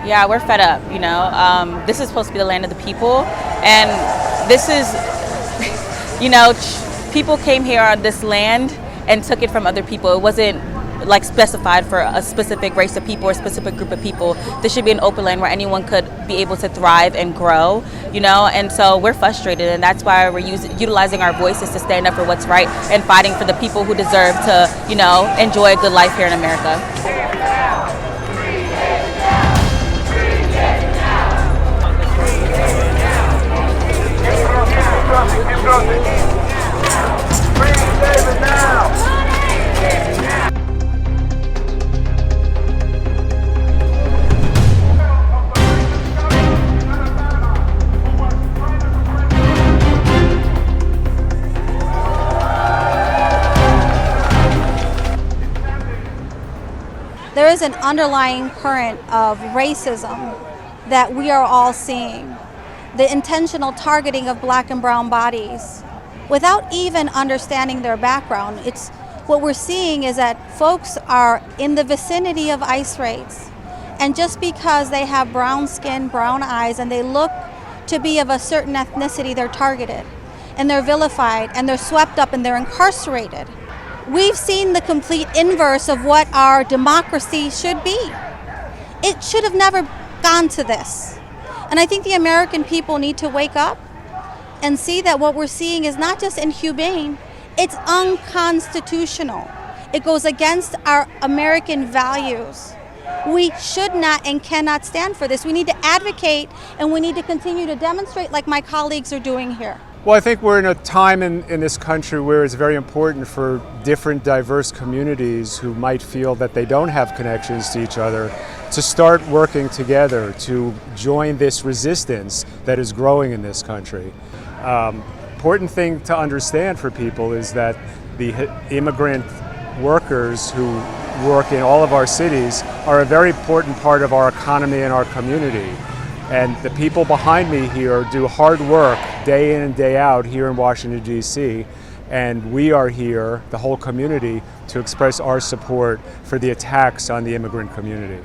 Yeah, we're fed up, you know. This is supposed to be the land of the people. And this is, you know, people came here on this land and took it from other people. It wasn't like specified for a specific race of people or a specific group of people. This should be an open land where anyone could be able to thrive and grow, you know. And so we're frustrated, and that's why we're utilizing our voices to stand up for what's right and fighting for the people who deserve to, you know, enjoy a good life here in America. There is an underlying current of racism that we are all seeing. The intentional targeting of black and brown bodies without even understanding their background. What we're seeing is that folks are in the vicinity of ICE raids, and just because they have brown skin, brown eyes, and they look to be of a certain ethnicity, they're targeted and they're vilified and they're swept up and they're incarcerated. We've seen the complete inverse of what our democracy should be. It should have never gone to this. And I think the American people need to wake up and see that what we're seeing is not just inhumane, it's unconstitutional. It goes against our American values. We should not and cannot stand for this. We need to advocate, and we need to continue to demonstrate like my colleagues are doing here. Well, I think we're in a time in this country where it's very important for different diverse communities who might feel that they don't have connections to each other to start working together to join this resistance that is growing in this country. Important thing to understand for people is that the immigrant workers who work in all of our cities are a very important part of our economy and our community. And the people behind me here do hard work day in and day out here in Washington, D.C. And we are here, the whole community, to express our support for the attacks on the immigrant community.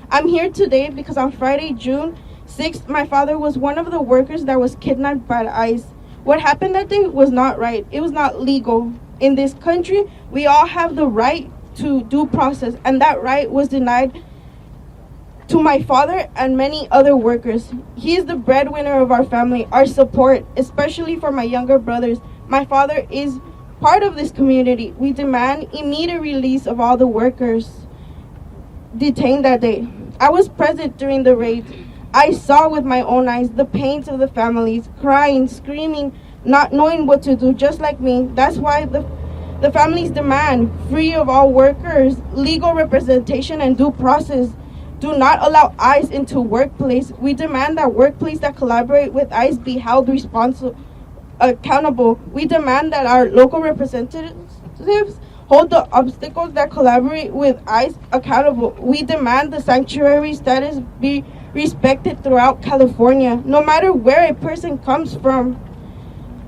I'm here today because on Friday, June 6th, my father was one of the workers that was kidnapped by ICE. What happened that day was not right. It was not legal. In this country, we all have the right to due process, and that right was denied to my father and many other workers. He is the breadwinner of our family, our support, especially for my younger brothers. My father is part of this community. We demand immediate release of all the workers. detained that day. I was present during the raid. I saw with my own eyes the pains of the families, crying, screaming, not knowing what to do, just like me. That's why the families demand free of all workers, legal representation, and due process. Do not allow ICE into workplace. We demand that workplace that collaborate with ICE be held accountable. We demand that our local representatives hold the obstacles that collaborate with ICE accountable. We demand the sanctuary status be respected throughout California, no matter where a person comes from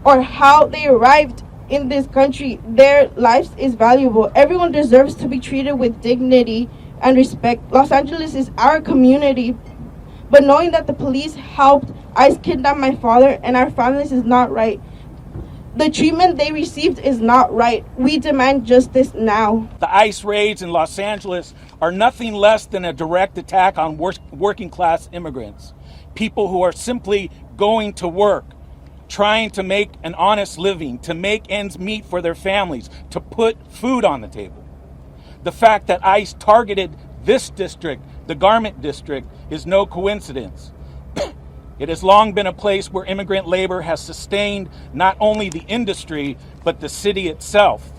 or how they arrived in this country. Their lives is valuable. Everyone deserves to be treated with dignity and respect. Los Angeles is our community, but knowing that the police helped ICE kidnap my father and our families is not right. The treatment they received is not right. We demand justice now. The ICE raids in Los Angeles are nothing less than a direct attack on working class immigrants, people who are simply going to work, trying to make an honest living, to make ends meet for their families, to put food on the table. The fact that ICE targeted this district, the garment district, is no coincidence. It has long been a place where immigrant labor has sustained not only the industry, but the city itself.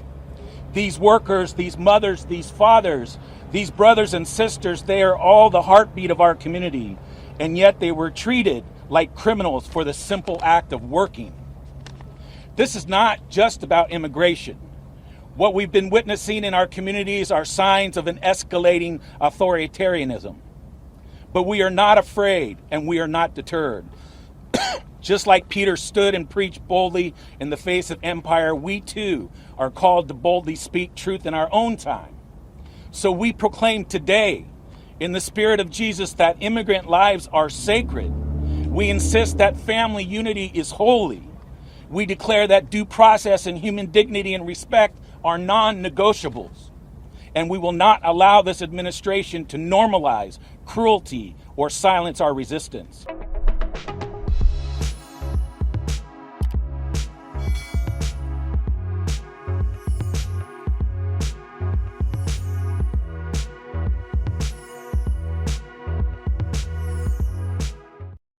These workers, these mothers, these fathers, these brothers and sisters, they are all the heartbeat of our community, and yet they were treated like criminals for the simple act of working. This is not just about immigration. What we've been witnessing in our communities are signs of an escalating authoritarianism. But we are not afraid and we are not deterred. Just like Peter stood and preached boldly in the face of empire, we too are called to boldly speak truth in our own time. So we proclaim today, in the spirit of Jesus, that immigrant lives are sacred. We insist that family unity is holy. We declare that due process and human dignity and respect are non-negotiables. And we will not allow this administration to normalize cruelty or silence our resistance.